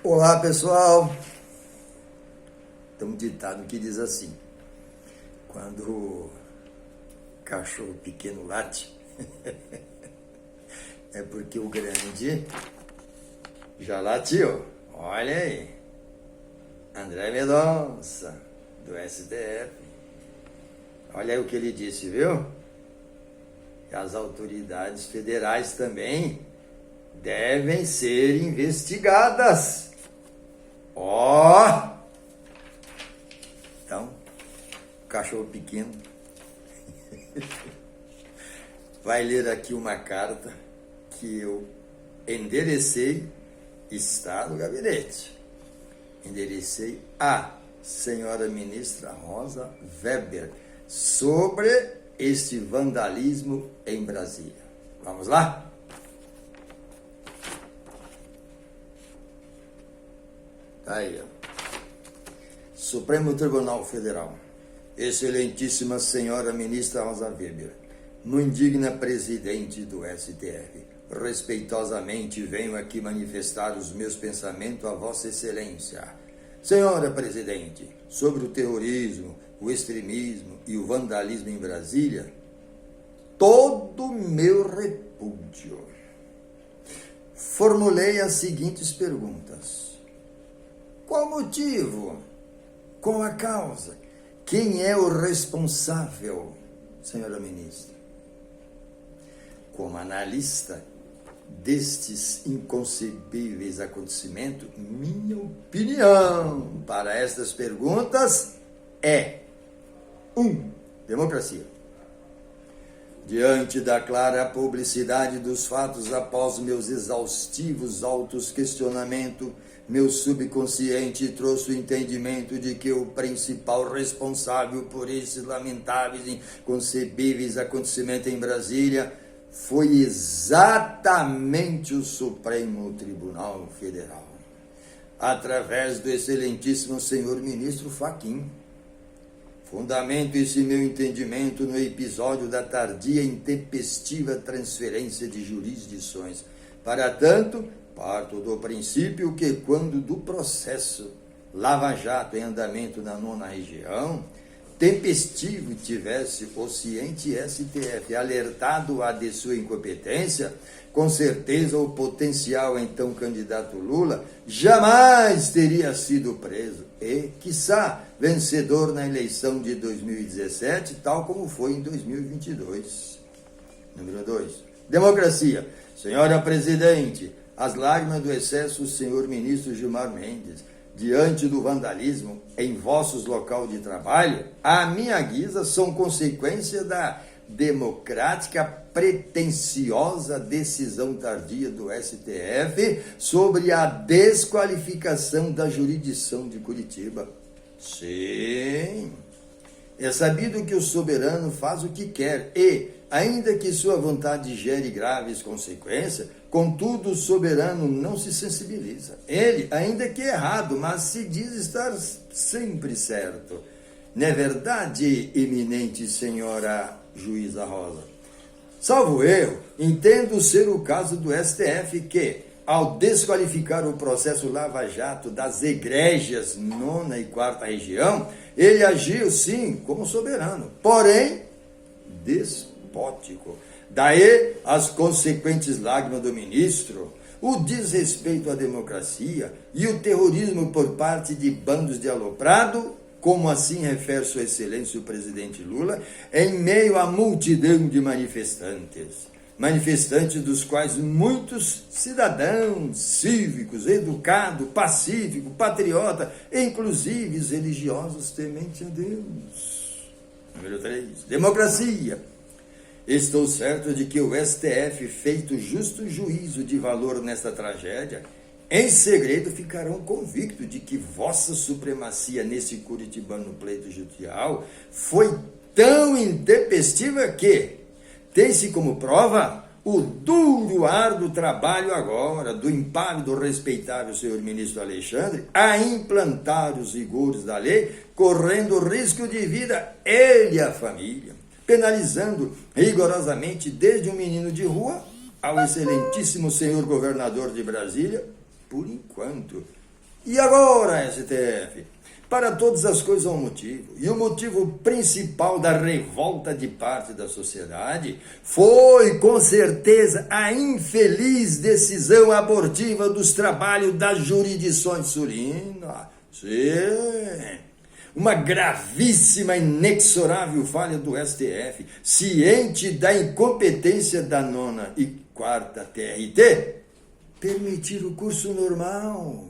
Olá, pessoal. Tem um ditado que diz assim: quando o cachorro pequeno late, é porque o grande já latiu. Olha aí, André Mendonça, do STF. Olha aí o que ele disse, viu? E as autoridades federais também devem ser investigadas. Ó! Então, cachorro pequeno vai ler aqui uma carta que eu enderecei, está no gabinete. Enderecei à senhora ministra Rosa Weber sobre este vandalismo em Brasília. Vamos lá? Tá aí, ó. Supremo Tribunal Federal. Excelentíssima senhora ministra Rosa Weber, muito digna presidente do STF, respeitosamente venho aqui manifestar os meus pensamentos a Vossa Excelência. Senhora presidente, sobre o terrorismo, o extremismo e o vandalismo em Brasília, todo meu repúdio. Formulei as seguintes perguntas: qual o motivo? Qual a causa? Quem é o responsável, senhora ministra? Como analista destes inconcebíveis acontecimentos, minha opinião para estas perguntas é: 1. Democracia. Diante da clara publicidade dos fatos, após meus exaustivos autos-questionamentos, meu subconsciente trouxe o entendimento de que o principal responsável por esses lamentáveis e inconcebíveis acontecimentos em Brasília foi exatamente o Supremo Tribunal Federal, através do excelentíssimo senhor ministro Fachin. Fundamento esse meu entendimento no episódio da tardia e intempestiva transferência de jurisdições. Para tanto, parto do princípio que quando do processo Lava Jato em andamento na 9ª região, tempestivo tivesse o ciente STF alertado a de sua incompetência, com certeza o potencial então candidato Lula jamais teria sido preso e, quiçá, vencedor na eleição de 2017, tal como foi em 2022. Número 2. Democracia. Senhora presidente, as lágrimas do excesso do senhor ministro Gilmar Mendes, diante do vandalismo em vossos local de trabalho, à minha guisa, são consequência da democrática pretensiosa decisão tardia do STF sobre a desqualificação da jurisdição de Curitiba. Sim, é sabido que o soberano faz o que quer e, ainda que sua vontade gere graves consequências, contudo o soberano não se sensibiliza. Ele, ainda que errado, mas se diz estar sempre certo. Não é verdade, eminente senhora juíza Rosa? Salvo eu, entendo ser o caso do STF que, ao desqualificar o processo Lava Jato das egrégias 9ª e 4ª região, ele agiu, sim, como soberano, porém despótico. Daí as consequentes lágrimas do ministro, o desrespeito à democracia e o terrorismo por parte de bandos de aloprado, como assim refere sua excelência o presidente Lula, em meio à multidão de manifestantes. Manifestantes dos quais muitos cidadãos cívicos, educados, pacíficos, patriotas, inclusive religiosos tementes a Deus. Número 3. Democracia. Estou certo de que o STF, feito justo juízo de valor nesta tragédia, em segredo ficarão convictos de que vossa supremacia nesse curitibano pleito judicial foi tão intempestiva que tem-se como prova o duro, árduo trabalho agora do impávido, respeitável senhor ministro Alexandre a implantar os rigores da lei, correndo risco de vida ele e a família, penalizando rigorosamente desde um menino de rua ao excelentíssimo senhor governador de Brasília, por enquanto, E agora, STF? Para todas as coisas há um motivo. E o motivo principal da revolta de parte da sociedade foi, com certeza, a infeliz decisão abortiva dos trabalhos das jurisdições sulinas. Sim. Uma gravíssima, inexorável falha do STF, ciente da incompetência da 9ª e 4ª TRT, permitir o curso normal.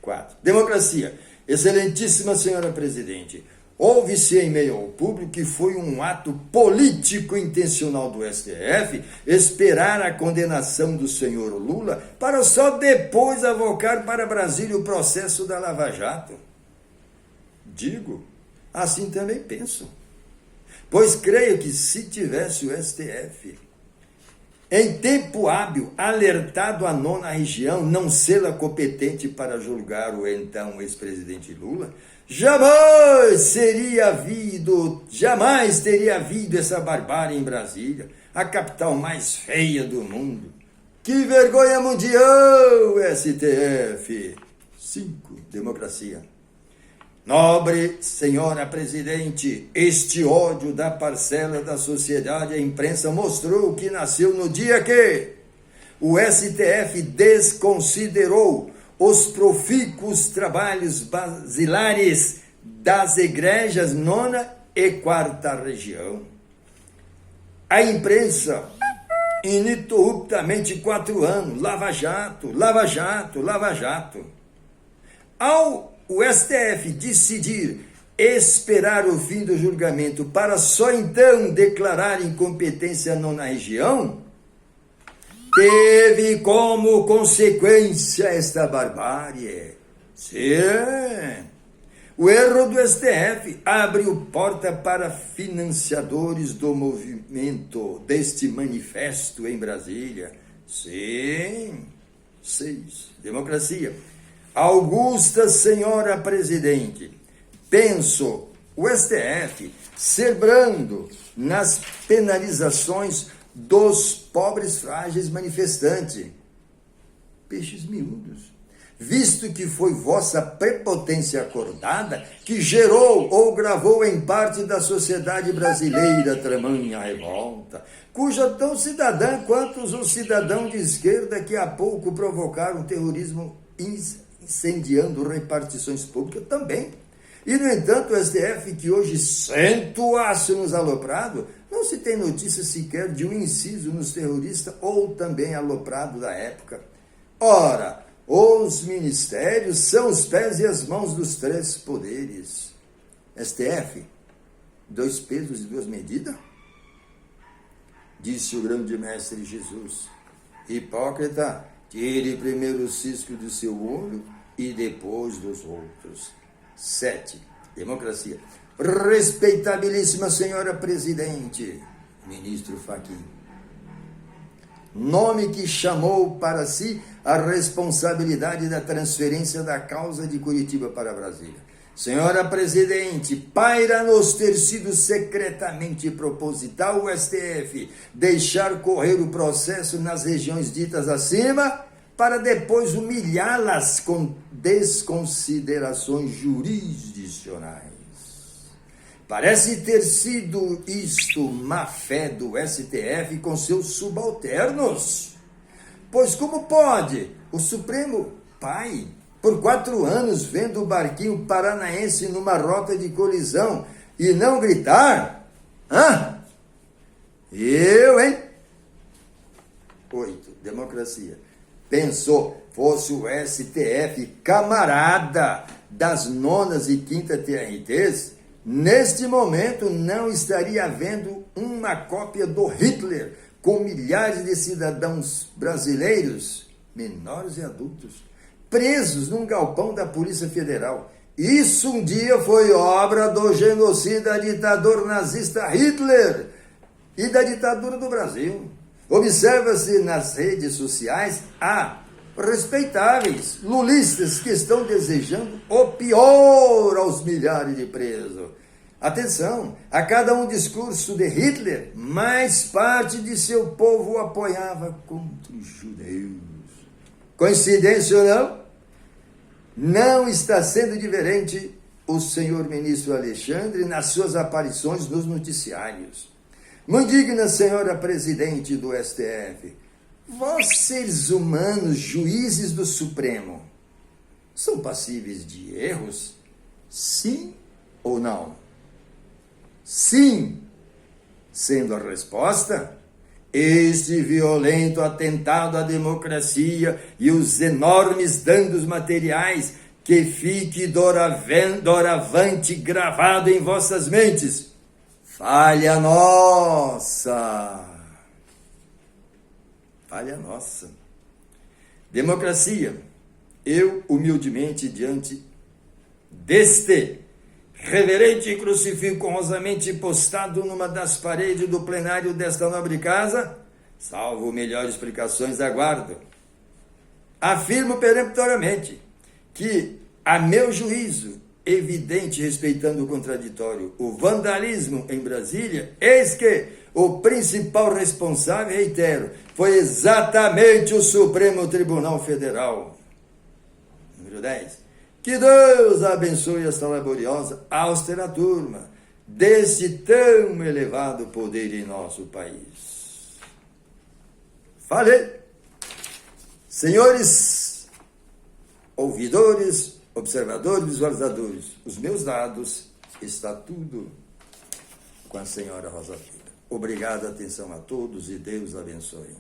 4. Democracia. Excelentíssima senhora presidente, ouve-se em meio ao público que foi um ato político intencional do STF esperar a condenação do senhor Lula para só depois avocar para Brasília o processo da Lava Jato. Digo, assim também penso. Pois creio que se tivesse o STF em tempo hábil, alertado a 9ª região não sê-la competente para julgar o então ex-presidente Lula, jamais teria havido essa barbárie em Brasília, a capital mais feia do mundo. Que vergonha mundial, STF! 5. Democracia. Nobre senhora presidente, este ódio da parcela da sociedade à imprensa mostrou que nasceu no dia que o STF desconsiderou os profícuos trabalhos basilares das igrejas 9ª e 4ª região. A imprensa, ininterruptamente 4 anos, Lava Jato, Lava Jato, Lava Jato. Ao o STF decidir esperar o fim do julgamento para só então declarar incompetência à 9ª região, teve como consequência esta barbárie. Sim, o erro do STF abriu porta para financiadores do movimento deste manifesto em Brasília. Sim. 6. Democracia. Augusta senhora presidente, penso o STF ser brando nas penalizações dos pobres frágeis manifestantes, peixes miúdos, visto que foi vossa prepotência acordada que gerou ou gravou em parte da sociedade brasileira tamanha revolta, cuja tão cidadã quanto os cidadãos de esquerda que há pouco provocaram terrorismo incendiando repartições públicas também. E, no entanto, o STF, que hoje senta o aço nos aloprado, não se tem notícia sequer de um inciso nos terroristas ou também aloprado da época. Ora, os ministérios são os pés e as mãos dos 3 poderes. STF, 2 pesos e 2 medidas? Disse o grande mestre Jesus. Hipócrita, tire primeiro o cisco do seu olho e depois dos outros. 7. Democracia. Respeitabilíssima senhora presidente, ministro Fachin, nome que chamou para si a responsabilidade da transferência da causa de Curitiba para Brasília. Senhora presidente, paira-nos ter sido secretamente proposital o STF deixar correr o processo nas regiões ditas acima para depois humilhá-las com desconsiderações jurisdicionais. Parece ter sido isto má-fé do STF com seus subalternos. Pois como pode o Supremo Pai, por 4 anos, vendo o barquinho paranaense numa rota de colisão e não gritar? Eu, hein? 8. Democracia. Pensou, fosse o STF camarada das 9ª e 5ª TRTs, neste momento não estaria havendo uma cópia do Hitler com milhares de cidadãos brasileiros, menores e adultos, presos num galpão da Polícia Federal. Isso um dia foi obra do genocida ditador nazista Hitler e da ditadura do Brasil. Observa-se nas redes sociais respeitáveis lulistas que estão desejando o pior aos milhares de presos. Atenção, a cada um discurso de Hitler, mais parte de seu povo o apoiava contra os judeus. Coincidência ou não? Não está sendo diferente o senhor ministro Alexandre nas suas aparições nos noticiários. Muito digna senhora presidente do STF, vós seres humanos, juízes do Supremo, são passíveis de erros? Sim ou não? Sim, sendo a resposta, este violento atentado à democracia e os enormes danos materiais que fique doravante gravado em vossas mentes. Falha nossa. Falha nossa. Democracia. Eu, humildemente, diante deste reverente crucifixo honrosamente postado numa das paredes do plenário desta nobre casa, salvo melhores explicações, aguardo. Afirmo peremptoriamente que, a meu juízo, evidente, respeitando o contraditório, o vandalismo em Brasília, eis que o principal responsável, reitero, foi exatamente o Supremo Tribunal Federal. Número 10. Que Deus abençoe esta laboriosa, austera turma, desse tão elevado poder em nosso país. Falei! Senhores ouvidores, observadores, visualizadores, os meus dados, está tudo com a senhora Rosa Filho. Obrigado, atenção a todos e Deus abençoe.